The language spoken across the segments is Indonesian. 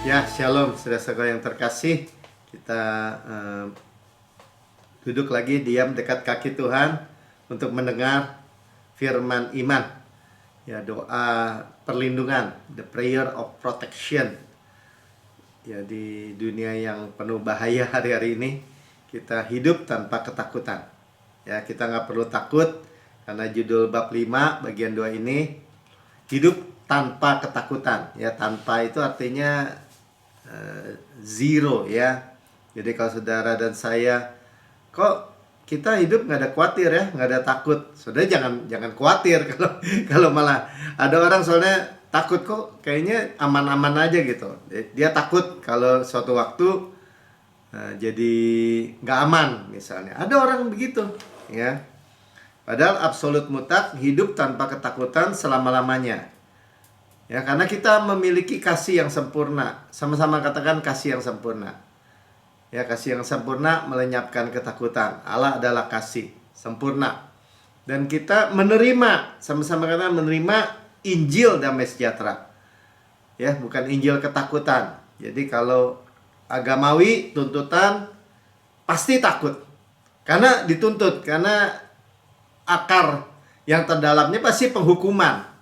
Ya, shalom, saudara-saudara yang terkasih. Kita duduk lagi diam dekat kaki Tuhan untuk mendengar firman iman. Ya, doa perlindungan, the prayer of protection. Ya, di dunia yang penuh bahaya hari-hari ini, kita hidup tanpa ketakutan. Ya, kita nggak perlu takut karena judul bab 5 bagian 2 ini hidup tanpa ketakutan. Ya, tanpa itu artinya zero ya. Jadi kalau saudara dan saya, kok kita hidup nggak ada khawatir ya, nggak ada takut. Saudara jangan khawatir kalau kalau malah ada orang soalnya takut kok kayaknya aman-aman aja gitu. Dia takut kalau suatu waktu jadi nggak aman misalnya. Ada orang begitu ya. Padahal absolut mutlak hidup tanpa ketakutan selama-lamanya. Ya, karena kita memiliki kasih yang sempurna. Sama-sama katakan kasih yang sempurna. Ya, kasih yang sempurna melenyapkan ketakutan. Allah adalah kasih sempurna. Dan kita menerima, sama-sama katakan menerima Injil damai sejahtera. Ya, bukan Injil ketakutan. Jadi kalau agamawi tuntutan pasti takut. Karena dituntut, karena akar yang terdalamnya pasti penghukuman.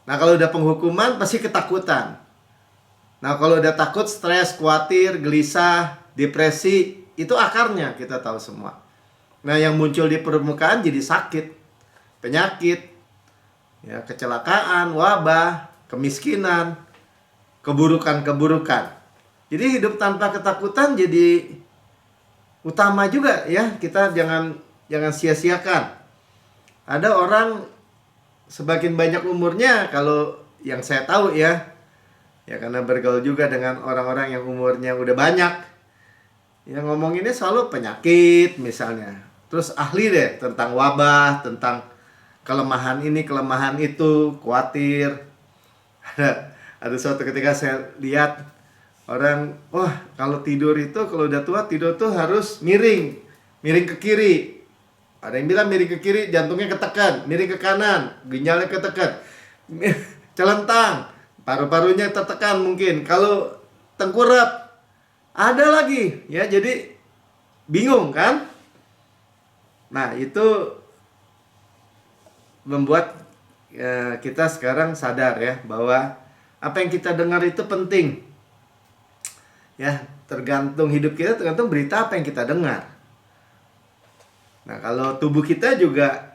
Nah, kalau udah penghukuman pasti ketakutan. Nah, kalau udah takut, stres, khawatir, gelisah, depresi, itu akarnya kita tahu semua. Nah, yang muncul di permukaan jadi sakit, penyakit, ya, kecelakaan, wabah, kemiskinan, keburukan-keburukan. Jadi hidup tanpa ketakutan jadi utama juga ya. Kita jangan sia-siakan. Ada orang semakin banyak umurnya, kalau yang saya tahu ya karena bergaul juga dengan orang-orang yang umurnya udah banyak, yang ngomonginnya selalu penyakit misalnya, terus ahli deh tentang wabah, tentang kelemahan ini, kelemahan itu, khawatir. Ada suatu ketika saya lihat orang, wah kalau tidur itu, kalau udah tua tidur tuh harus miring ke kiri. Ada yang bilang miring ke kiri, jantungnya ketekan, miring ke kanan, ginjalnya ketekan, celentang, paru-parunya tertekan mungkin. Kalau tengkurap, ada lagi, ya. Jadi bingung kan? Nah, itu membuat kita sekarang sadar ya bahwa apa yang kita dengar itu penting. Ya, tergantung hidup kita, tergantung berita apa yang kita dengar. Nah, kalau tubuh kita juga,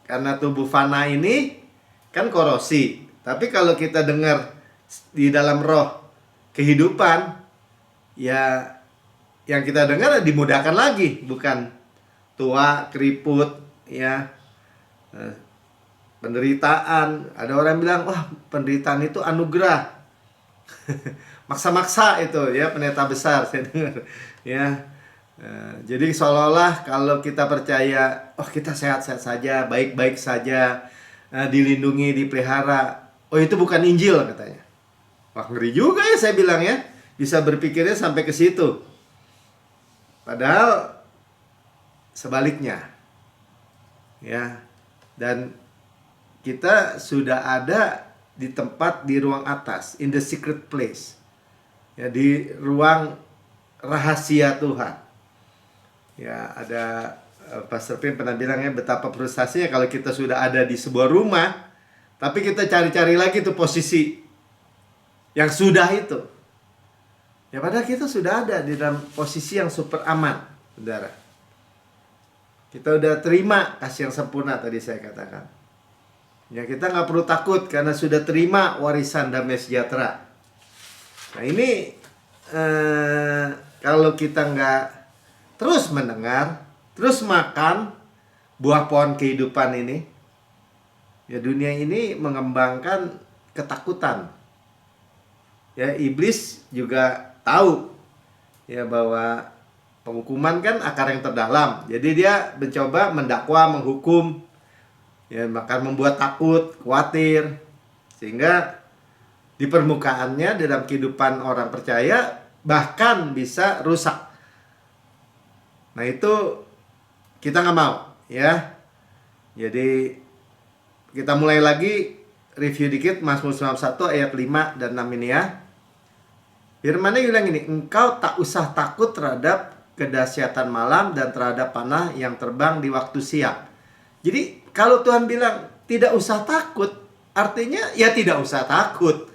karena tubuh fana ini kan korosi. Tapi kalau kita dengar di dalam roh kehidupan, ya yang kita dengar dimudahkan lagi, bukan tua, keriput, ya, penderitaan. Ada orang bilang, wah penderitaan itu anugerah. Maksa-maksa itu ya, pendeta besar saya dengar, ya. Jadi seolah-olah kalau kita percaya, oh kita sehat-sehat saja, baik-baik saja, dilindungi, dipelihara, oh itu bukan Injil katanya. Wah, ngeri juga ya, saya bilang ya, bisa berpikirnya sampai ke situ. Padahal sebaliknya, ya. Dan kita sudah ada di tempat, di ruang atas, in the secret place, ya, di ruang rahasia Tuhan. Ya, ada Pastor Pim pernah bilangnya betapa frustasinya kalau kita sudah ada di sebuah rumah, tapi kita cari-cari lagi tuh posisi yang sudah itu. Ya, padahal kita sudah ada di dalam posisi yang super aman, saudara. Kita udah terima kasih yang sempurna tadi saya katakan. Ya, kita nggak perlu takut karena sudah terima warisan damai sejahtera. Nah, ini kalau kita nggak terus mendengar, terus makan buah pohon kehidupan ini, ya dunia ini mengembangkan ketakutan. Ya, iblis juga tahu ya bahwa penghukuman kan akar yang terdalam. Jadi dia mencoba mendakwa, menghukum, ya akan membuat takut, khawatir, sehingga di permukaannya dalam kehidupan orang percaya bahkan bisa rusak. Nah, itu kita nggak mau ya. Jadi kita mulai lagi review dikit Mazmur 91 ayat 5 dan 6 ini ya. Firman-Nya bilang ini, engkau tak usah takut terhadap kedahsyatan malam dan terhadap panah yang terbang di waktu siang. Jadi kalau Tuhan bilang tidak usah takut, artinya ya tidak usah takut.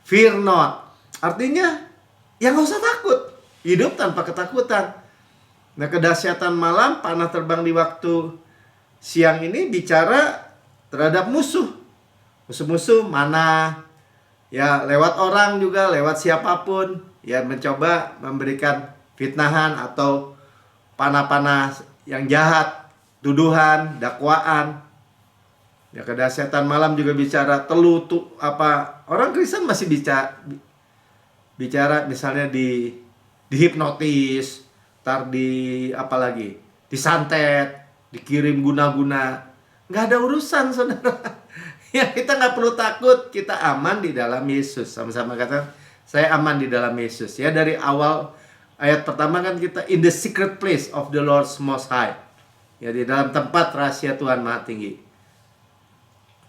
Fear not. Artinya ya nggak usah takut. Hidup tanpa ketakutan. Nah, kedahsyatan malam, panah terbang di waktu siang ini bicara terhadap musuh. Musuh-musuh mana? Ya lewat orang juga, lewat siapapun. Ya mencoba memberikan fitnahan atau panah-panah yang jahat, tuduhan, dakwaan. Ya kedahsyatan malam juga bicara orang Kristen masih bicara misalnya dihipnotis, ntar apalagi disantet, dikirim guna-guna. Nggak ada urusan, saudara. Ya kita nggak perlu takut, kita aman di dalam Yesus. Sama-sama kata, saya aman di dalam Yesus. Ya dari awal ayat pertama kan kita in the secret place of the Lord's Most High. Ya di dalam tempat rahasia Tuhan Maha Tinggi.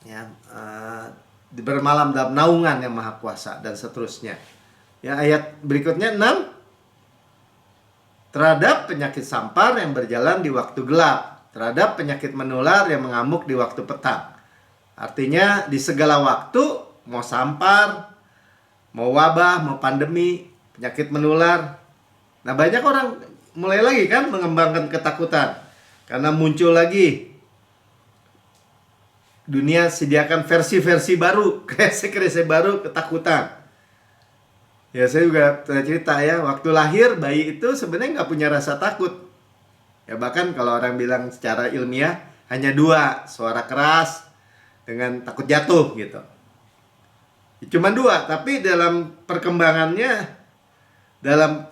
Ya, bermalam dalam naungan yang Maha Kuasa dan seterusnya. Ya ayat berikutnya 6, terhadap penyakit sampar yang berjalan di waktu gelap, terhadap penyakit menular yang mengamuk di waktu petang. Artinya di segala waktu, mau sampar, mau wabah, mau pandemi, penyakit menular. Nah banyak orang mulai lagi kan mengembangkan ketakutan karena muncul lagi dunia sediakan versi-versi baru, kreasi-kreasi baru ketakutan. Ya saya juga pernah cerita ya, waktu lahir bayi itu sebenarnya nggak punya rasa takut. Ya bahkan kalau orang bilang secara ilmiah hanya 2, suara keras dengan takut jatuh gitu. Cuma 2, tapi dalam perkembangannya, dalam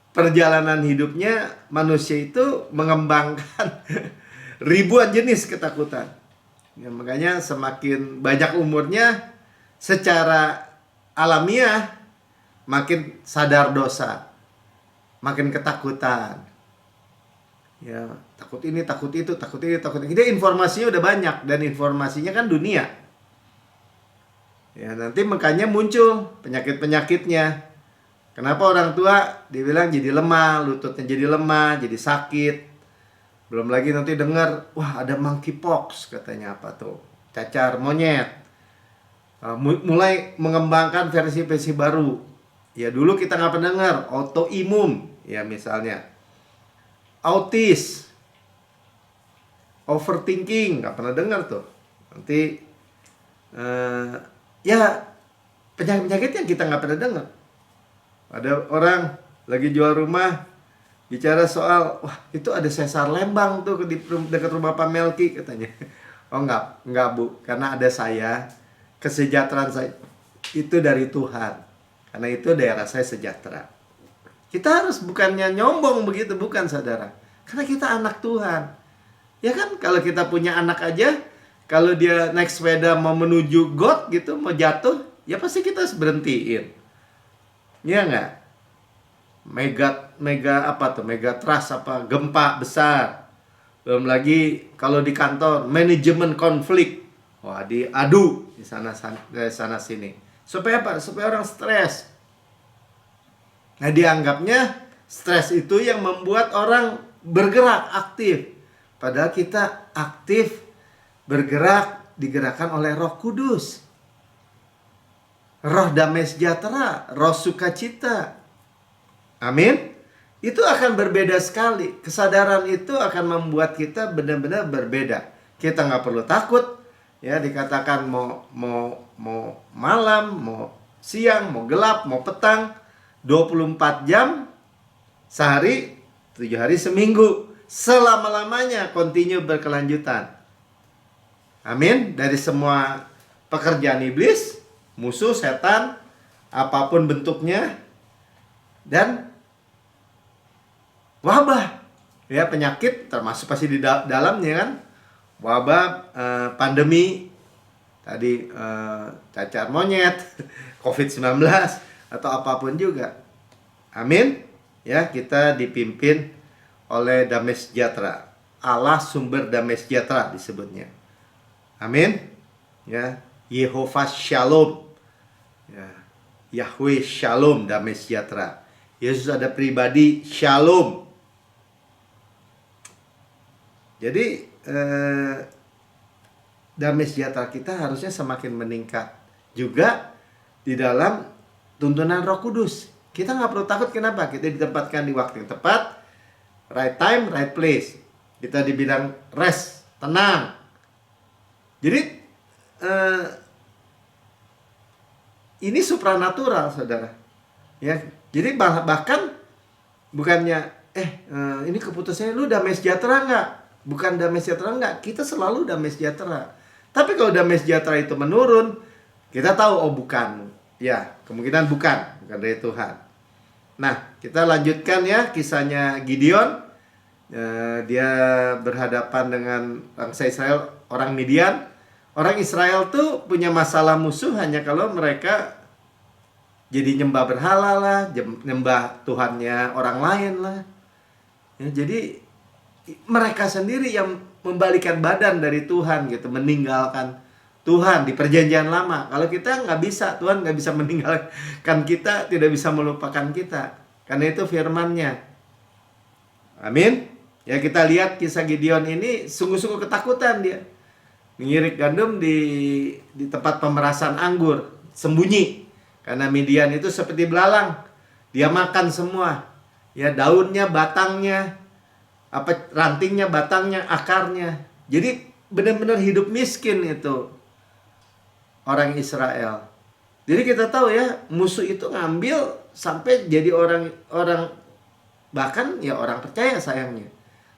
perjalanan hidupnya manusia itu mengembangkan ribuan jenis ketakutan. Ya, makanya semakin banyak umurnya secara alamiah makin sadar dosa, makin ketakutan. Ya, takut ini, takut itu, takut ini, takut ini. Jadi informasinya udah banyak dan informasinya kan dunia. Ya, nanti makanya muncul penyakit-penyakitnya. Kenapa orang tua dibilang jadi lemah, lututnya jadi lemah, jadi sakit. Belum lagi nanti dengar, wah ada monkeypox katanya apa tuh, cacar monyet. Mulai mengembangkan versi-versi baru. Ya dulu kita nggak pernah dengar, autoimun ya misalnya. Autis, overthinking, nggak pernah dengar tuh. Nanti ya penyakit-penyakit yang kita nggak pernah dengar. Ada orang lagi jual rumah, bicara soal, wah itu ada sesar Lembang tuh di dekat rumah Pak Melki katanya. Oh enggak Bu, karena ada saya, kesejahteraan saya itu dari Tuhan. Karena itu daerah saya sejahtera. Kita harus bukannya nyombong begitu, bukan saudara. Karena kita anak Tuhan. Ya kan kalau kita punya anak aja, kalau dia naik sepeda mau menuju got gitu, mau jatuh, ya pasti kita harus berhentiin. Ya enggak? Mega trust gempa besar. Belum lagi kalau di kantor manajemen konflik. Wah, diadu di sana sini. Supaya apa? Supaya orang stres. Nah, dianggapnya stres itu yang membuat orang bergerak aktif. Padahal kita aktif bergerak digerakkan oleh Roh Kudus. Roh damai sejahtera, roh sukacita. Amin. Itu akan berbeda sekali. Kesadaran itu akan membuat kita benar-benar berbeda. Kita nggak perlu takut. Ya dikatakan mau malam, mau siang, mau gelap, mau petang, 24 jam sehari, 7 hari seminggu, selama-lamanya continue berkelanjutan. Amin. Dari semua pekerjaan iblis, musuh, setan, apapun bentuknya, dan wabah, ya penyakit termasuk pasti di dalamnya kan, wabah, pandemi, tadi cacar monyet, COVID-19 atau apapun juga. Amin. Ya kita dipimpin oleh damai sejahtera, Allah sumber damai sejahtera disebutnya. Amin. Ya Yehova Shalom. Ya Yahweh Shalom, damai sejahtera. Yesus ada pribadi Shalom. Jadi damai sejahtera kita harusnya semakin meningkat juga di dalam tuntunan Roh Kudus. Kita nggak perlu takut. Kenapa? Kita ditempatkan di waktu yang tepat, right time, right place. Kita dibilang rest, tenang. Jadi ini supranatural, saudara. Ya, jadi bahkan bukannya ini keputusannya lu damai sejahtera nggak? Bukan damai sejahtera nggak? Kita selalu damai sejahtera. Tapi kalau damai sejahtera itu menurun, kita tahu bukan. Ya, kemungkinan bukan dari Tuhan. Nah, kita lanjutkan ya kisahnya Gideon. Dia berhadapan dengan bangsa Israel, orang Midian. Orang Israel tuh punya masalah musuh hanya kalau mereka jadi nyembah berhala lah, nyembah Tuhannya orang lain lah. Ya, jadi mereka sendiri yang membalikan badan dari Tuhan gitu, meninggalkan Tuhan di perjanjian lama. Kalau kita nggak bisa, Tuhan nggak bisa meninggalkan kita, tidak bisa melupakan kita. Karena itu firman-Nya. Amin. Ya, kita lihat kisah Gideon ini sungguh-sungguh ketakutan dia. Mengirik gandum di tempat pemerasan anggur, sembunyi. Karena Midian itu seperti belalang. Dia makan semua. Ya, daunnya, batangnya, rantingnya, batangnya, akarnya. Jadi benar-benar hidup miskin itu orang Israel. Jadi kita tahu ya, musuh itu ngambil sampai jadi orang bahkan ya orang percaya sayangnya.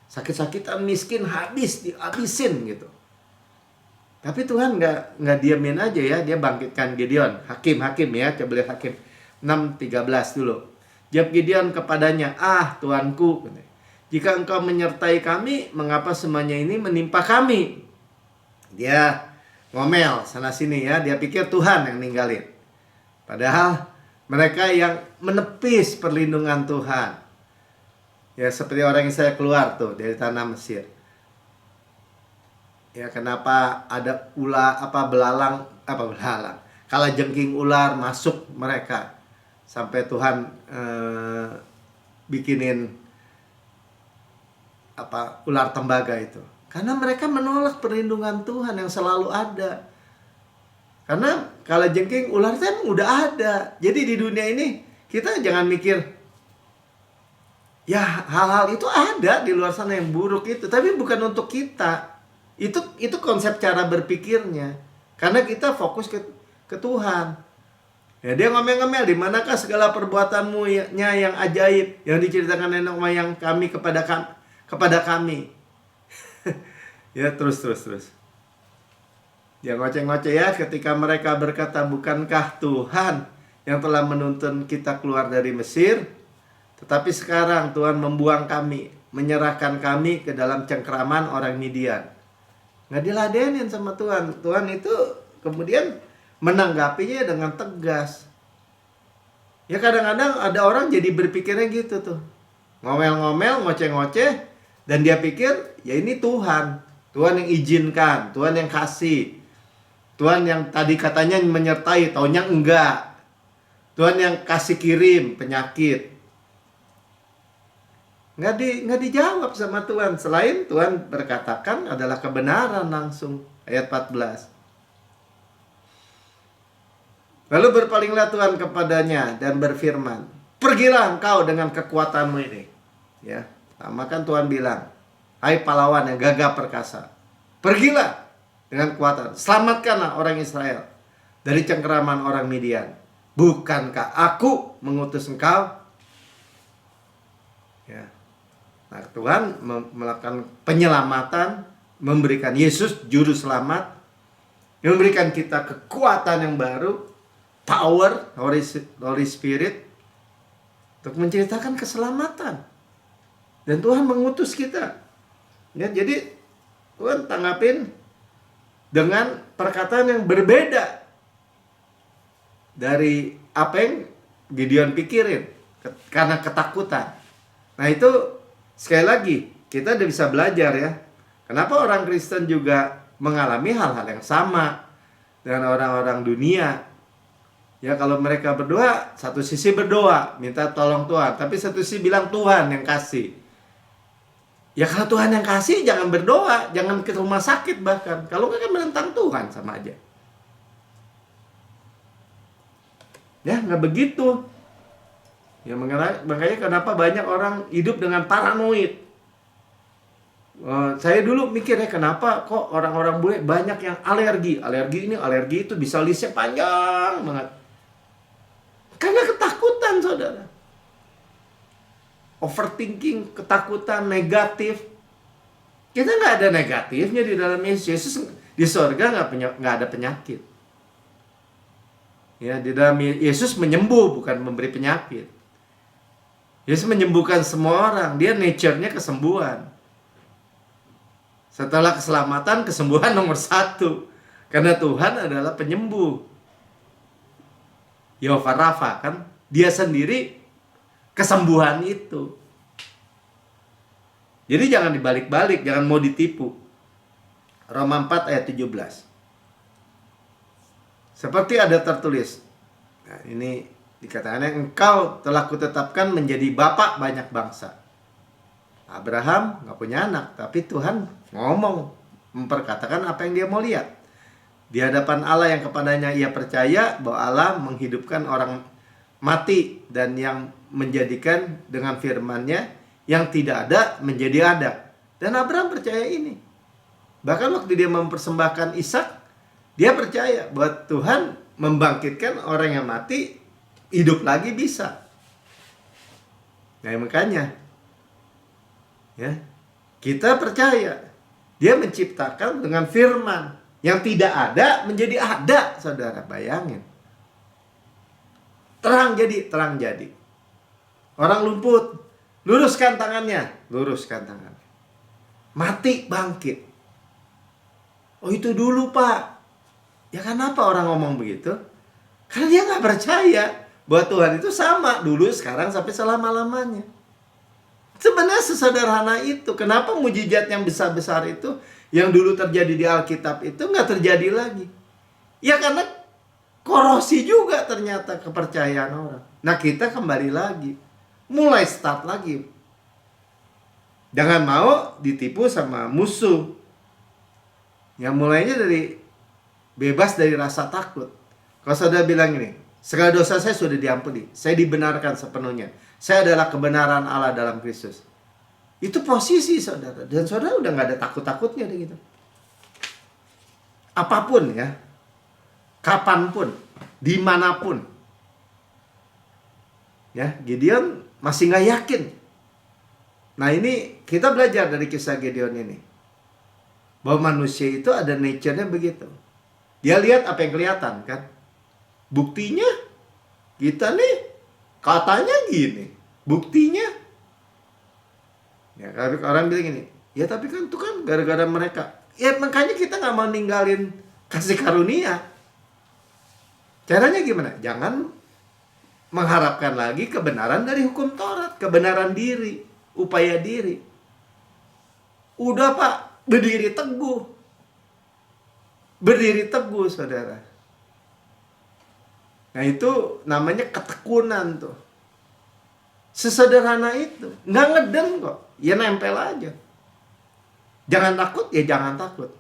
Sakit-sakitan, miskin, dihabisin gitu. Tapi Tuhan nggak diamin aja ya, dia bangkitkan Gideon. Hakim ya, coba lihat Hakim 6:13 dulu. Jawab Gideon kepadanya, Tuanku, jika engkau menyertai kami, mengapa semuanya ini menimpa kami? Dia ngomel sana sini ya, dia pikir Tuhan yang ninggalin. Padahal mereka yang menepis perlindungan Tuhan. Ya, seperti orang yang saya keluar tuh dari tanah Mesir. Ya, kenapa ada belalang, kalajengking ular masuk mereka sampai Tuhan bikinin ular tembaga itu. Karena mereka menolak perlindungan Tuhan yang selalu ada. Karena kalajengking ular itu emang udah ada. Jadi di dunia ini kita jangan mikir ya hal-hal itu ada di luar sana yang buruk itu, tapi bukan untuk kita. Itu konsep cara berpikirnya. Karena kita fokus ke Tuhan. Ya, dia ngomel-ngomel, di manakah segala perbuatanmu yang ajaib yang diceritakan nenek moyang kami kepada kami. Ya, terus. Dia ngoceh-ngoceh ya ketika mereka berkata, bukankah Tuhan yang telah menuntun kita keluar dari Mesir? Tetapi sekarang Tuhan membuang kami, menyerahkan kami ke dalam cengkraman orang Midian. Nggak diladenin sama Tuhan. Tuhan itu kemudian menanggapinya dengan tegas. Ya, kadang-kadang ada orang jadi berpikirnya gitu tuh. Ngomel-ngomel, ngoceh-ngoceh, dan dia pikir ya ini Tuhan. Tuhan yang izinkan, Tuhan yang kasih. Tuhan yang tadi katanya menyertai, taunya enggak. Tuhan yang kasih kirim penyakit. Nggak dijawab sama Tuhan. Selain Tuhan berkatakan adalah kebenaran langsung. Ayat 14. Lalu berpalinglah Tuhan kepadanya dan berfirman, pergilah engkau dengan kekuatanmu ini. Ya, maka Tuhan bilang, hai pahlawan yang gagah perkasa, pergilah dengan kekuatan, selamatkanlah orang Israel dari cengkeraman orang Midian. Bukankah aku mengutus engkau? Ya. Nah, Tuhan melakukan penyelamatan, memberikan Yesus juru selamat, memberikan kita kekuatan yang baru, power, Holy Spirit, untuk menceritakan keselamatan. Dan Tuhan mengutus kita. Ya, jadi Tuhan tanggapin dengan perkataan yang berbeda dari apa yang Gideon pikirin karena ketakutan. Nah, itu sekali lagi kita udah bisa belajar ya. Kenapa orang Kristen juga mengalami hal-hal yang sama dengan orang-orang dunia Ya kalau mereka berdoa, satu sisi berdoa, minta tolong Tuhan. Tapi satu sisi bilang Tuhan yang kasih. Ya kalau Tuhan yang kasih, jangan berdoa. Jangan ke rumah sakit bahkan. Kalau nggak kan menentang Tuhan, sama aja. Ya nggak begitu. Ya makanya kenapa banyak orang hidup dengan paranoid. Saya dulu mikir ya, kenapa kok orang-orang bule banyak yang alergi. Alergi ini, alergi itu, bisa listnya panjang banget. Karena ketakutan, saudara. Overthinking, ketakutan, negatif. Kita nggak ada negatifnya di dalam Yesus. Yesus di sorga nggak ada penyakit. Ya, di dalam Yesus menyembuh, bukan memberi penyakit. Yesus menyembuhkan semua orang. Dia nature-nya kesembuhan. Setelah keselamatan, kesembuhan nomor 1. Karena Tuhan adalah penyembuh. Yehova Rafa, kan? Dia sendiri kesembuhan itu. Jadi jangan dibalik-balik, jangan mau ditipu. Roma 4 ayat 17. Seperti ada tertulis. Nah, ini dikatakan, engkau telah kutetapkan menjadi bapak banyak bangsa. Abraham nggak punya anak, tapi Tuhan ngomong, memperkatakan apa yang dia mau lihat. Di hadapan Allah yang kepadanya ia percaya bahwa Allah menghidupkan orang mati, dan yang menjadikan dengan firman-Nya yang tidak ada menjadi ada. Dan Abraham percaya ini. Bahkan waktu dia mempersembahkan Ishak, dia percaya bahwa Tuhan membangkitkan orang yang mati hidup lagi bisa. Nah, makanya ya, kita percaya dia menciptakan dengan firman. Yang tidak ada menjadi ada, saudara. Bayangin. Terang jadi. Orang lumpuh, luruskan tangannya. Mati, bangkit. Oh, itu dulu, Pak. Ya kenapa orang ngomong begitu? Karena dia nggak percaya bahwa Tuhan itu sama dulu, sekarang, sampai selama-lamanya. Sebenarnya sesederhana itu. Kenapa mujizat yang besar-besar itu, yang dulu terjadi di Alkitab itu, nggak terjadi lagi? Ya karena korosi juga ternyata kepercayaan orang. Nah, kita kembali lagi, mulai start lagi. Jangan mau ditipu sama musuh. Yang mulainya dari bebas dari rasa takut. Kalau saudara bilang ini, segala dosa saya sudah diampuni, saya dibenarkan sepenuhnya, saya adalah kebenaran Allah dalam Kristus. Itu posisi saudara. Dan saudara udah gak ada takut-takutnya deh gitu. Apapun ya, kapanpun, dimanapun. Ya, Gideon masih gak yakin. Nah, ini kita belajar dari kisah Gideon ini, bahwa manusia itu ada nature-nya begitu. Dia lihat apa yang kelihatan, kan? Buktinya kita nih katanya gini, buktinya. Ya, orang bilang gini, ya tapi kan itu kan gara-gara mereka. Ya makanya kita gak mau ninggalin kasih karunia. Caranya gimana? Jangan mengharapkan lagi kebenaran dari hukum Taurat, kebenaran diri, upaya diri. Udah, Pak, berdiri teguh. Berdiri teguh, saudara. Nah, itu namanya ketekunan tuh. Sesederhana itu. Nggak ngeden kok. Ya nempel aja. Jangan takut, ya jangan takut.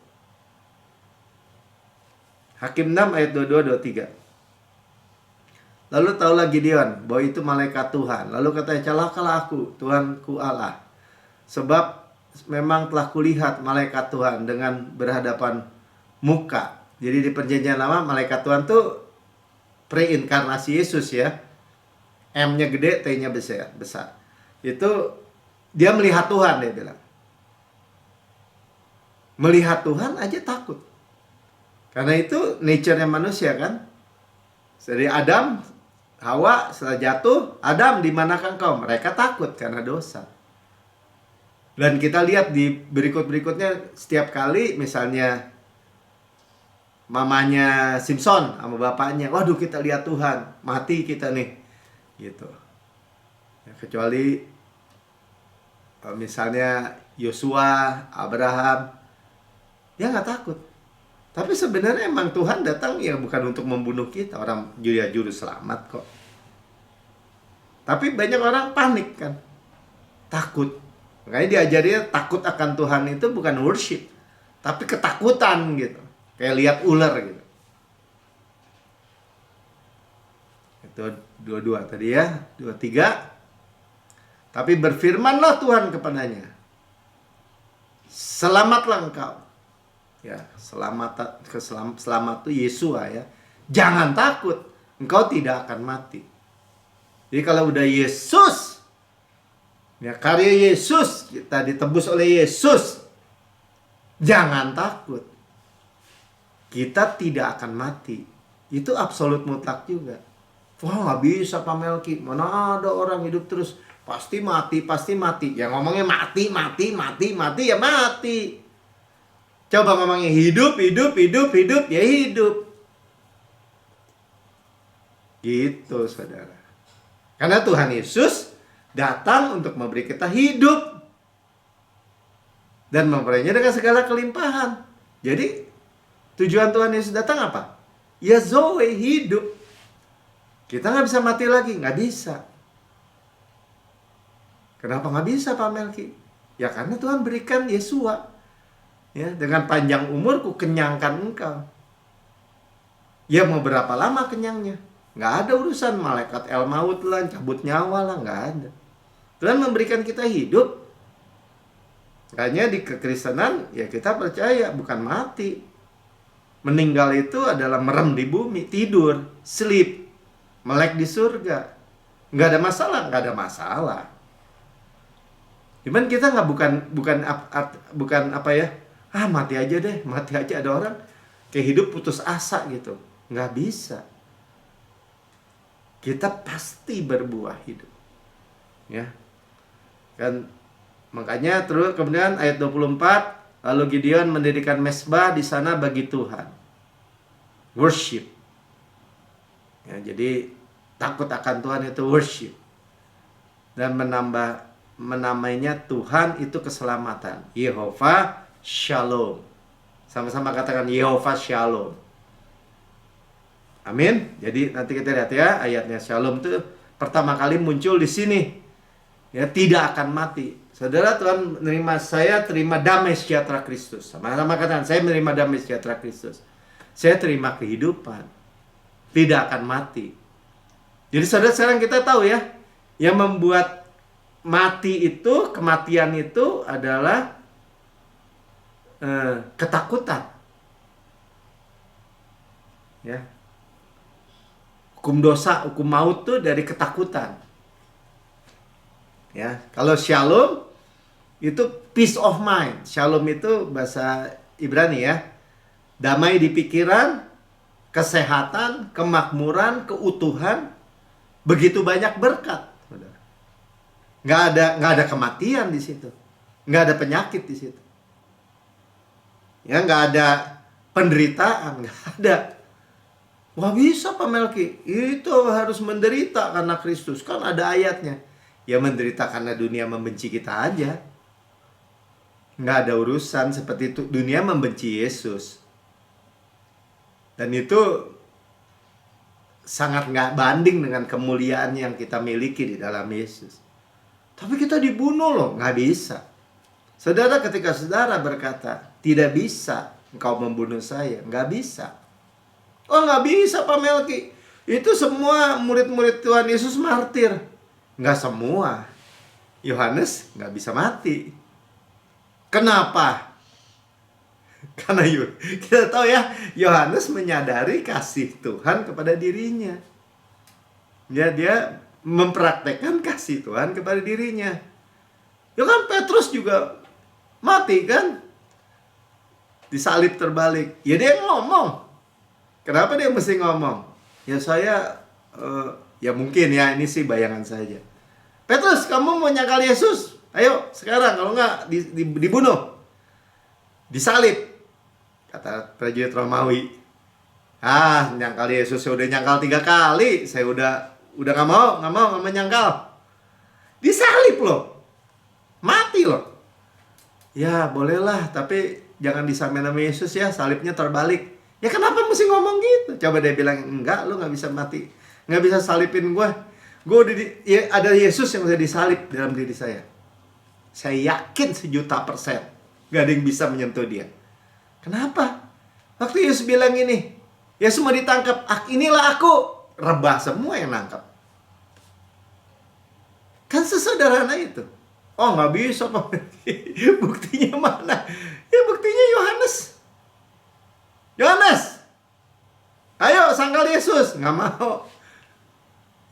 Hakim 6 ayat 22-23. Lalu taulah Gideon bahwa itu malaikat Tuhan. Lalu katanya, celakalah aku, Tuhanku Allah. Sebab memang telah kulihat malaikat Tuhan dengan berhadapan muka. Jadi di perjanjian lama, malaikat Tuhan tuh preinkarnasi Yesus ya. M-nya gede, T-nya besar. Itu dia melihat Tuhan, dia bilang. Melihat Tuhan aja takut. Karena itu nature-nya manusia kan. Dari Adam, Hawa setelah jatuh, Adam, di manakah engkau? Mereka takut karena dosa. Dan kita lihat di berikut-berikutnya, setiap kali misalnya mamanya Simpson sama bapaknya, waduh kita lihat Tuhan, mati kita nih, gitu. Ya, kecuali misalnya Yosua, Abraham, dia nggak takut. Tapi sebenarnya emang Tuhan datang ya bukan untuk membunuh kita. Orang dia juru selamat kok. Tapi banyak orang panik kan. Takut. Makanya diajarin takut akan Tuhan itu bukan worship. Tapi ketakutan gitu. Kayak lihat ular gitu. Itu dua-dua tadi ya. 2-3. Tapi berfirmanlah Tuhan kepadanya. Selamatlah engkau. Ya, selamat itu Yesua ya. Jangan takut, engkau tidak akan mati. Jadi kalau udah Yesus, ya karya Yesus, kita ditebus oleh Yesus, jangan takut. Kita tidak akan mati. Itu absolut mutlak juga. Wah, nggak bisa Pak Melki. Mana ada orang hidup terus pasti mati, pasti mati. Yang ngomongnya mati ya mati. Coba ngomongnya hidup, ya hidup. Gitu, saudara. Karena Tuhan Yesus datang untuk memberi kita hidup. Dan memberinya dengan segala kelimpahan. Jadi, tujuan Tuhan Yesus datang apa? Ya Zoe, hidup. Kita nggak bisa mati lagi, nggak bisa. Kenapa nggak bisa Pak Melki? Ya karena Tuhan berikan Yesua. Ya, dengan panjang umur ku kenyangkan engkau. Ya mau berapa lama kenyangnya? Nggak ada urusan malaikat el maut lah, cabut nyawa lah, nggak ada. Tuhan memberikan kita hidup. Makanya di kekristenan ya kita percaya bukan mati. Meninggal itu adalah merem di bumi, tidur, sleep, melek di surga. Nggak ada masalah. Cuman kita nggak bukan apa ya? Mati aja deh, mati aja. Ada orang kayak hidup putus asa gitu. Nggak bisa. Kita pasti berbuah hidup. Ya. Kan makanya terus kemudian ayat 24, lalu Gideon mendirikan mezbah di sana bagi Tuhan. Worship. Ya, jadi takut akan Tuhan itu worship. Dan menamainya Tuhan itu keselamatan. Yehova Shalom. Sama-sama katakan Yehova Shalom. Amin. Jadi nanti kita lihat ya ayatnya Shalom itu pertama kali muncul di sini. Ya, tidak akan mati. Saudara, Tuhan menerima saya terima damai sejahtera Kristus. Sama-sama katakan saya menerima damai sejahtera Kristus. Saya terima kehidupan. Tidak akan mati. Jadi saudara, sekarang kita tahu ya, yang membuat mati itu, kematian itu adalah ketakutan. Ya. Hukum dosa, hukum maut itu dari ketakutan. Ya, kalau shalom itu peace of mind. Shalom itu bahasa Ibrani ya. Damai di pikiran, kesehatan, kemakmuran, keutuhan, begitu banyak berkat. Nggak ada kematian di situ. Nggak ada penyakit di situ. Ya, nggak ada penderitaan, nggak ada. Wah, bisa Pak Melki, itu harus menderita karena Kristus. Kan ada ayatnya. Ya menderita karena dunia membenci kita aja. Nggak ada urusan seperti itu. Dunia membenci Yesus. Dan itu sangat nggak banding dengan kemuliaan yang kita miliki di dalam Yesus. Tapi kita dibunuh loh, nggak bisa. Saudara, ketika saudara berkata, tidak bisa engkau membunuh saya, nggak bisa. Oh, nggak bisa Pak Melki. Itu semua murid-murid Tuhan Yesus martir. Nggak semua. Yohanes nggak bisa mati. Kenapa? Karena kita tahu ya, Yohanes menyadari kasih Tuhan kepada dirinya. Ya, dia mempraktekkan kasih Tuhan kepada dirinya. Ya kan Petrus juga mati kan? Disalib terbalik. Ya dia ngomong. Kenapa dia mesti ngomong? Ya saya, ya mungkin ya ini sih bayangan saja. Petrus, kamu mau nyangkal Yesus? Ayo sekarang, kalau enggak dibunuh. Disalib. Kata prajurit Romawi. Nyangkal Yesus saya udah nyangkal 3 kali. Saya udah nggak mau nyangkal. Disalib loh. Mati loh. Ya bolehlah, tapi jangan disamain sama Yesus ya, salibnya terbalik. Ya kenapa mesti ngomong gitu? Coba dia bilang, enggak, lu nggak bisa mati, nggak bisa salibin gue. Ya, ada Yesus yang udah disalib dalam diri saya. Saya yakin 1.000.000% gak ada yang bisa menyentuh dia. Kenapa? Waktu Yesus bilang ini, Yesus mau ditangkap, inilah aku. Rebah semua yang nangkap. Kan sesederhana itu. Oh nggak bisa Pak. Buktinya mana? Ya buktinya Yohanes, ayo sangkal Yesus. Nggak mau.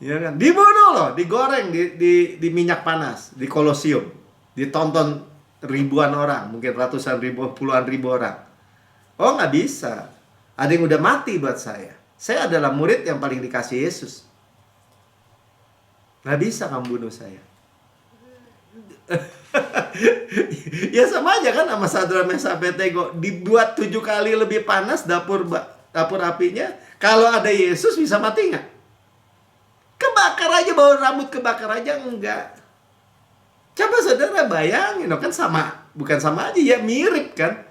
Ya kan? Dibunuh loh, digoreng di minyak panas di Kolosium, ditonton ribuan orang, mungkin ratusan ribu, puluhan ribu orang. Oh nggak bisa. Ada yang udah mati buat saya. Saya adalah murid yang paling dikasih Yesus. Nggak bisa kamu bunuh saya. Ya sama aja kan sama Sadrak Mesak Abednego, dibuat 7 kali lebih panas dapur apinya. Kalau ada Yesus bisa mati nggak? Kebakar aja, bau rambut kebakar aja enggak. Coba saudara bayangin, kan sama, bukan sama aja ya, mirip kan.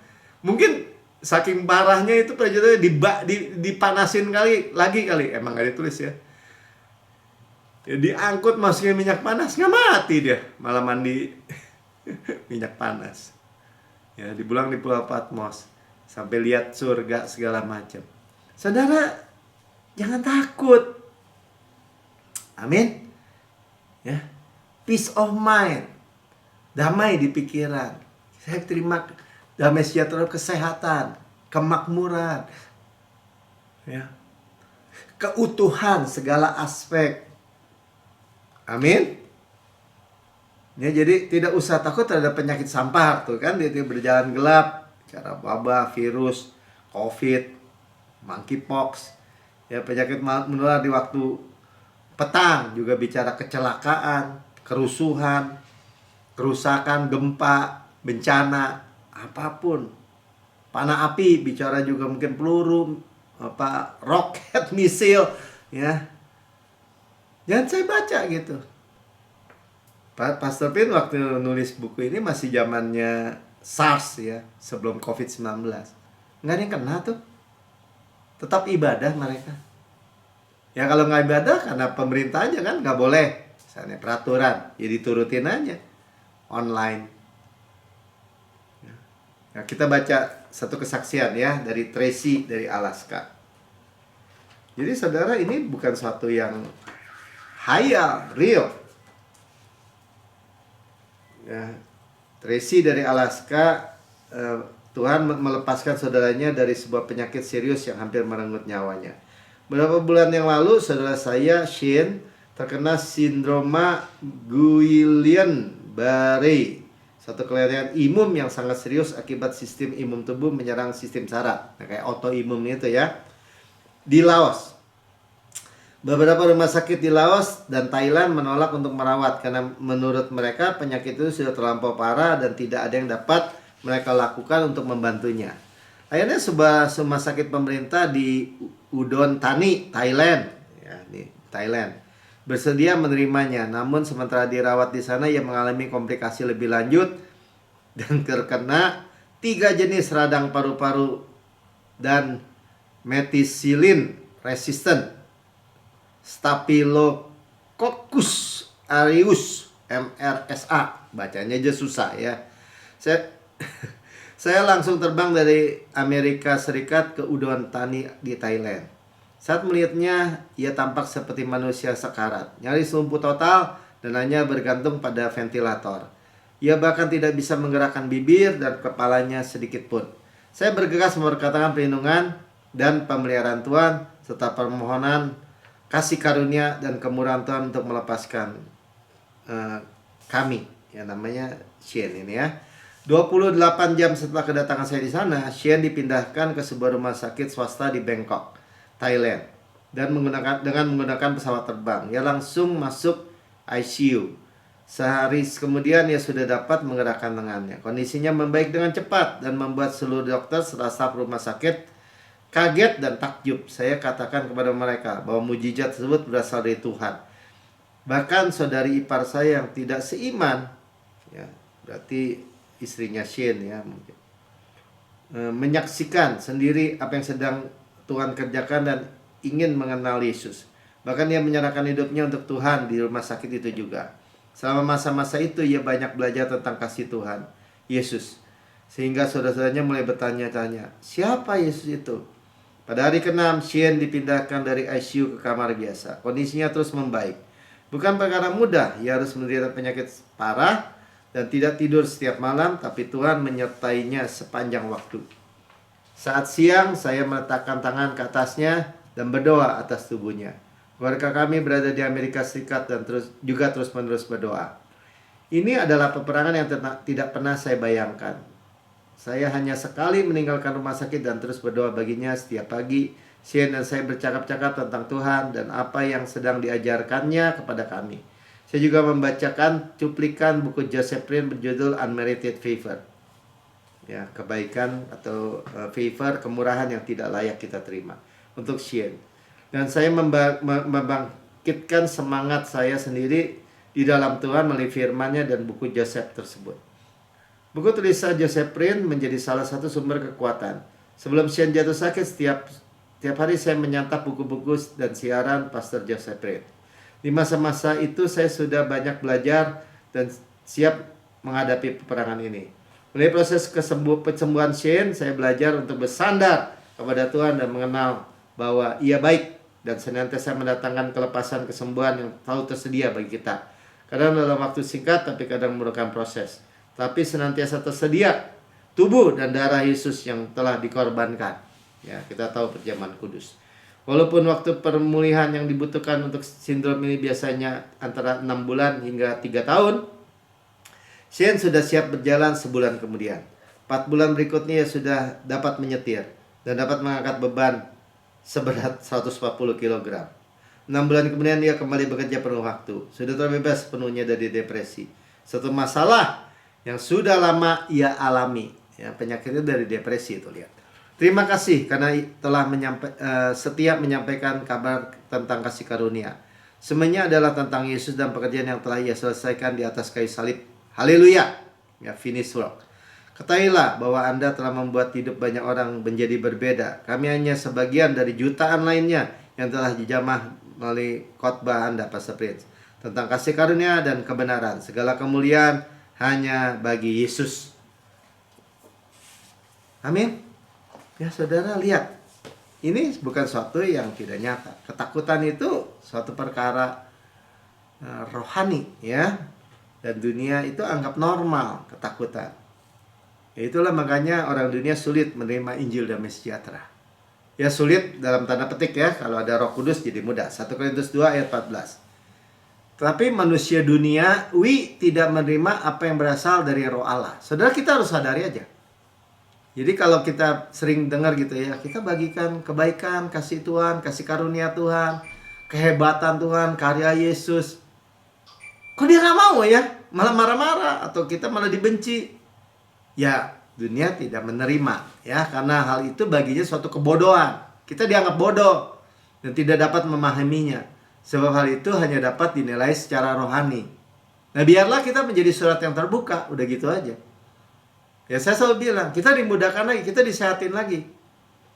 Mungkin saking parahnya itu prajuritnya dipanasin kali, emang nggak ditulis ya. Ya diangkut masukin minyak panas, nggak mati dia, malah mandi minyak panas. Ya dibuang di Pulau Patmos sampai lihat surga segala macam. Saudara jangan takut. Amin. Ya. Peace of mind. Damai di pikiran. Saya terima damai sejahtera, kesehatan, kemakmuran. Ya. Keutuhan segala aspek. Amin. Ya, jadi tidak usah takut terhadap penyakit sampar tuh kan, dia berjalan gelap, cara wabah, virus, COVID, monkeypox. Ya, penyakit menular di waktu petang, juga bicara kecelakaan, kerusuhan, kerusakan, gempa, bencana, apapun. Panah api, bicara juga mungkin peluru, roket, misil, ya. Jangan saya baca gitu. Pastor Pin waktu nulis buku ini masih zamannya SARS ya, sebelum COVID-19. Nggak ada yang kena tuh. Tetap ibadah mereka. Ya kalau nggak ibadah karena pemerintah aja kan nggak boleh, misalnya peraturan, ya diturutin aja online. Ya, kita baca satu kesaksian ya dari Tracy dari Alaska. Jadi saudara, ini bukan suatu yang hayal, real. Ya, Tracy dari Alaska, Tuhan melepaskan saudaranya dari sebuah penyakit serius yang hampir merenggut nyawanya. Beberapa bulan yang lalu, saudara saya, Shane, terkena sindroma Guillain-Barré, satu kelainan imun yang sangat serius akibat sistem imun tubuh menyerang sistem saraf. Nah, kayak autoimun itu ya. Di Laos. Beberapa rumah sakit di Laos dan Thailand menolak untuk merawat karena menurut mereka penyakit itu sudah terlampau parah dan tidak ada yang dapat mereka lakukan untuk membantunya. Akhirnya sebuah rumah sakit pemerintah di Udon Thani, Thailand, ya, di Thailand, bersedia menerimanya. Namun sementara dirawat di sana, ia mengalami komplikasi lebih lanjut dan terkena 3 jenis radang paru-paru dan methicillin resistant Staphylococcus aureus MRSA. Bacanya aja susah ya. Saya langsung terbang dari Amerika Serikat ke Udon Thani di Thailand. Saat melihatnya, ia tampak seperti manusia sekarat, nyaris lumpuh total dan hanya bergantung pada ventilator. Ia bahkan tidak bisa menggerakkan bibir dan kepalanya sedikit pun. Saya bergegas memperkatakan perlindungan dan pemeliharaan Tuhan serta permohonan kasih karunia dan kemurahan Tuhan untuk melepaskan kami, yang namanya Shane ini ya. 28 jam setelah kedatangan saya di sana, Shane dipindahkan ke sebuah rumah sakit swasta di Bangkok, Thailand, dan dengan menggunakan pesawat terbang. Ia langsung masuk ICU. Sehari kemudian ia sudah dapat menggerakkan tangannya. Kondisinya membaik dengan cepat dan membuat seluruh dokter serta staf rumah sakit kaget dan takjub. Saya katakan kepada mereka bahwa mujizat tersebut berasal dari Tuhan. Bahkan saudari ipar saya yang tidak seiman, ya, berarti istrinya Shane ya mungkin, menyaksikan sendiri apa yang sedang Tuhan kerjakan dan ingin mengenal Yesus. Bahkan ia menyerahkan hidupnya untuk Tuhan di rumah sakit itu juga. Selama masa-masa itu ia banyak belajar tentang kasih Tuhan Yesus, sehingga saudara-saudaranya mulai bertanya-tanya, siapa Yesus itu? Pada hari ke-6, Shien dipindahkan dari ICU ke kamar biasa. Kondisinya terus membaik. Bukan perkara mudah, ia harus menderita penyakit parah dan tidak tidur setiap malam, tapi Tuhan menyertainya sepanjang waktu. Saat siang, saya meletakkan tangan ke atasnya dan berdoa atas tubuhnya. Keluarga kami berada di Amerika Serikat dan terus-menerus berdoa. Ini adalah peperangan yang tidak pernah saya bayangkan. Saya hanya sekali meninggalkan rumah sakit dan terus berdoa baginya setiap pagi. Shien dan saya bercakap-cakap tentang Tuhan dan apa yang sedang diajarkannya kepada kami. Saya juga membacakan cuplikan buku Joseph Prince berjudul Unmerited Favor. Ya, kebaikan atau favor, kemurahan yang tidak layak kita terima untuk Shien. Dan saya membangkitkan semangat saya sendiri di dalam Tuhan melalui firman-Nya dan buku Joseph tersebut. Buku tulisan Joseph Prince menjadi salah satu sumber kekuatan. Sebelum Shien jatuh sakit, setiap hari saya menyantap buku-buku dan siaran Pastor Joseph Prince. Di masa-masa itu saya sudah banyak belajar dan siap menghadapi peperangan ini. Melalui proses kesembuhan Shien, saya belajar untuk bersandar kepada Tuhan dan mengenal bahwa Ia baik dan senantiasa mendatangkan kelepasan, kesembuhan yang selalu tersedia bagi kita. Kadang dalam waktu singkat, tapi kadang memerlukan proses. Tapi senantiasa tersedia tubuh dan darah Yesus yang telah dikorbankan. Ya, kita tahu perjamuan kudus. Walaupun waktu pemulihan yang dibutuhkan untuk sindrom ini biasanya antara 6 bulan hingga 3 tahun, Shien sudah siap berjalan sebulan kemudian. 4 bulan berikutnya ia sudah dapat menyetir dan dapat mengangkat beban seberat 140 kg. 6 bulan kemudian ia kembali bekerja penuh waktu. Sudah terbebas penuhnya dari depresi. Satu masalah yang sudah lama ia alami, ya, penyakitnya dari depresi itu, lihat. Terima kasih karena telah setiap menyampaikan kabar tentang kasih karunia. Semuanya adalah tentang Yesus dan pekerjaan yang telah ia selesaikan di atas kayu salib. Haleluya, ya, finish work. Ketahuilah bahwa Anda telah membuat hidup banyak orang menjadi berbeda. Kami hanya sebagian dari jutaan lainnya yang telah dijamah melalui khotbah Anda, Pastor Prince, tentang kasih karunia dan kebenaran. Segala kemuliaan hanya bagi Yesus. Amin. Ya, saudara, lihat. Ini bukan suatu yang tidak nyata. Ketakutan itu suatu perkara rohani, ya. Dan dunia itu anggap normal ketakutan. Ya, itulah makanya orang dunia sulit menerima Injil damai sejahtera. Ya, sulit dalam tanda petik, ya. Kalau ada Roh Kudus jadi mudah. 1 Korintus 2 ayat 14. Tapi manusia duniawi tidak menerima apa yang berasal dari Roh Allah. Saudara, kita harus sadari aja. Jadi kalau kita sering dengar gitu, ya, kita bagikan kebaikan, kasih Tuhan, kasih karunia Tuhan, kehebatan Tuhan, karya Yesus. Kok dia nggak mau, ya? Malah marah-marah atau kita malah dibenci. Ya, dunia tidak menerima, ya, karena hal itu baginya suatu kebodohan. Kita dianggap bodoh dan tidak dapat memahaminya. Sebab hal itu hanya dapat dinilai secara rohani. Nah, biarlah kita menjadi surat yang terbuka. Udah gitu aja. Ya, saya selalu bilang, kita dimudahkan lagi, kita disehatin lagi.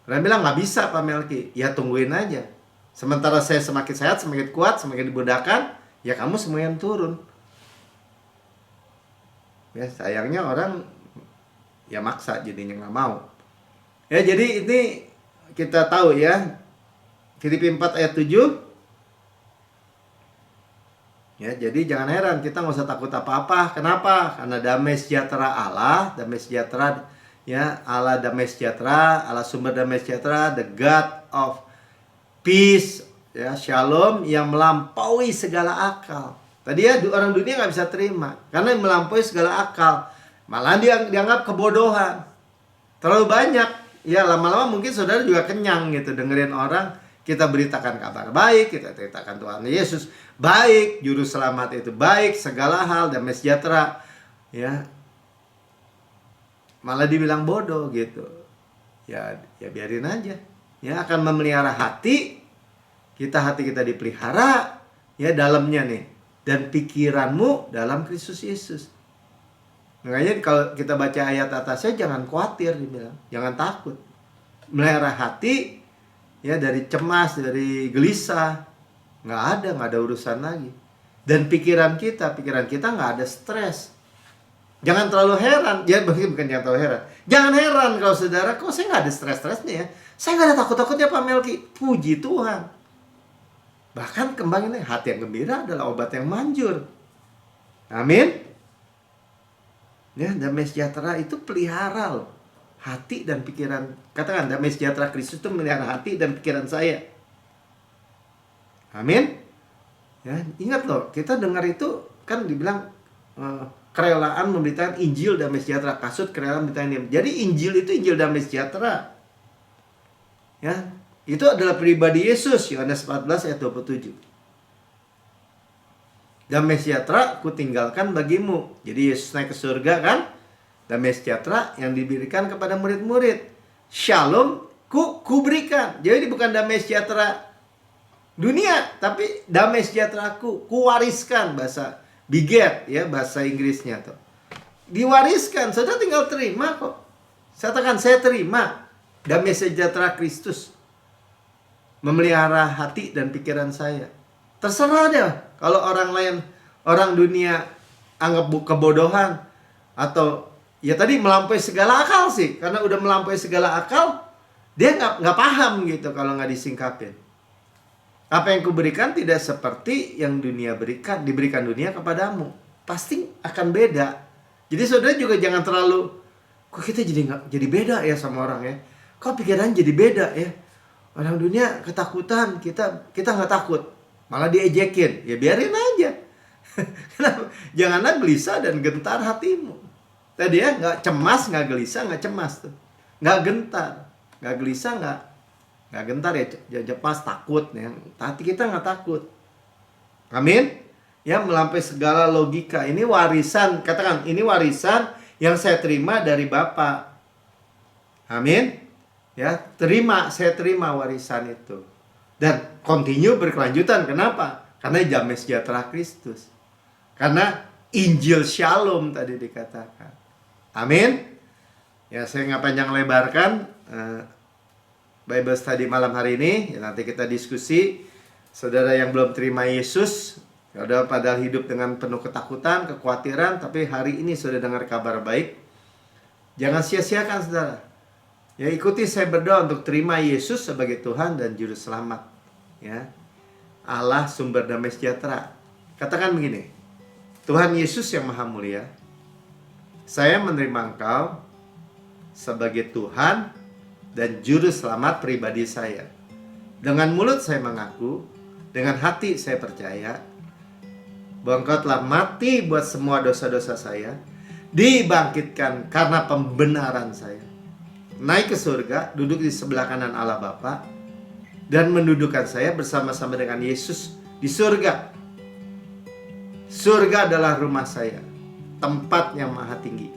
Orang bilang, nggak bisa Pak Melki. Ya, tungguin aja. Sementara saya semakin sehat, semakin kuat, semakin dimudahkan, ya kamu semakin turun. Ya, sayangnya orang ya maksa, jadinya nggak mau. Ya, jadi ini kita tahu, ya, Filipi 4 ayat 7. Ya, jadi jangan heran, kita nggak usah takut apa-apa. Kenapa? Karena damai sejahtera Allah, damai sejahtera, ya, Allah damai sejahtera, Allah sumber damai sejahtera, the God of peace, ya, shalom, yang melampaui segala akal. Tadi, ya, orang dunia nggak bisa terima karena melampaui segala akal. Malah dianggap kebodohan. Terlalu banyak. Ya, lama-lama mungkin saudara juga kenyang gitu dengerin orang. Kita beritakan kabar baik, kita ceritakan Tuhan Yesus baik, juru selamat itu baik, segala hal, damai sejahtera, ya, malah dibilang bodoh gitu. Ya biarin aja. Ya, akan memelihara hati kita dipelihara, ya, dalamnya nih, dan pikiranmu dalam Kristus Yesus. Makanya kalau kita baca ayat atasnya, jangan khawatir, dibilang, jangan takut. Melihara hati ya dari cemas, dari gelisah, nggak ada urusan lagi. Dan pikiran kita nggak ada stres. Jangan terlalu heran, ya bukan jangan terlalu heran. Jangan heran kalau saudara, kok saya nggak ada stres-stresnya ya. Saya nggak ada takut-takutnya Pak Melki. Puji Tuhan. Bahkan kembang ini, hati yang gembira adalah obat yang manjur. Amin. Ya, damai sejahtera itu pelihara loh hati dan pikiran. Katakan, damai sejahtera Kristus itu melihara hati dan pikiran saya. Amin. Ya, ingat loh, kita dengar itu kan dibilang kerelaan memberitakan Injil damai sejahtera, kasut kerelaan memberitakan. Jadi Injil itu Injil damai sejahtera. Ya, itu adalah pribadi Yesus, Yohanes 14 ayat 27. Damai sejahtera ku tinggalkan bagimu. Jadi Yesus naik ke surga kan, damai sejahtera yang diberikan kepada murid-murid. Shalom ku berikan. Jadi bukan damai sejahtera dunia, tapi damai sejahtera ku wariskan, bahasa biget ya, bahasa Inggrisnya tuh. Diwariskan, saudara tinggal terima kok. Katakan, saya terima damai sejahtera Kristus memelihara hati dan pikiran saya. Terserah deh kalau orang lain, orang dunia anggap kebodohan atau ya tadi melampaui segala akal sih. Karena udah melampaui segala akal, dia nggak paham gitu kalau nggak disingkapin. Apa yang kuberikan tidak seperti yang dunia berikan, diberikan dunia kepadamu. Pasti akan beda. Jadi saudara juga jangan terlalu, kok kita jadi beda ya sama orang ya. Kok pikiran jadi beda ya. Orang dunia ketakutan, kita nggak takut, malah diejekin. Ya biarin aja. Janganlah gelisah dan gentar hatimu. Tadi ya, nggak cemas, nggak gelisah, nggak cemas tuh. Nggak gentar, nggak gelisah, nggak gentar ya, cemas, takut ya. Hati kita nggak takut. Amin. Ya, melampaui segala logika. Ini warisan, katakan, ini warisan yang saya terima dari Bapa. Amin. Ya, saya terima warisan itu. Dan continue berkelanjutan. Kenapa? Karena damai sejahtera Kristus. Karena Injil Shalom tadi dikatakan. Amin. Ya, saya nggak panjang lebarkan Bible study malam hari ini. Ya, nanti kita diskusi. Saudara yang belum terima Yesus, saudara padahal hidup dengan penuh ketakutan, kekhawatiran, tapi hari ini sudah dengar kabar baik. Jangan sia-siakan saudara. Ya, ikuti saya berdoa untuk terima Yesus sebagai Tuhan dan Juru Selamat. Ya, Allah sumber damai sejahtera. Katakan begini, Tuhan Yesus yang Maha Mulia, saya menerima Engkau sebagai Tuhan dan Juru Selamat pribadi saya. Dengan mulut saya mengaku, dengan hati saya percaya bahwa Engkau telah mati buat semua dosa-dosa saya, dibangkitkan karena pembenaran saya, naik ke surga, duduk di sebelah kanan Allah Bapa, dan mendudukkan saya bersama-sama dengan Yesus di surga. Surga adalah rumah saya, tempat yang maha tinggi,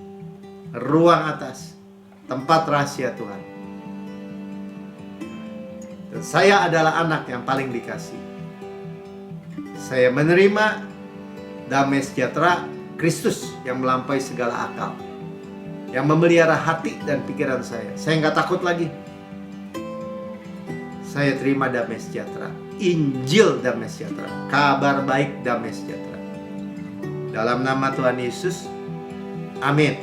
ruang atas, tempat rahasia Tuhan. Dan saya adalah anak yang paling dikasih. Saya menerima damai sejahtera Kristus yang melampaui segala akal, yang memelihara hati dan pikiran saya. Saya nggak takut lagi. Saya terima damai sejahtera, Injil damai sejahtera, kabar baik damai sejahtera. Dalam nama Tuhan Yesus, amin.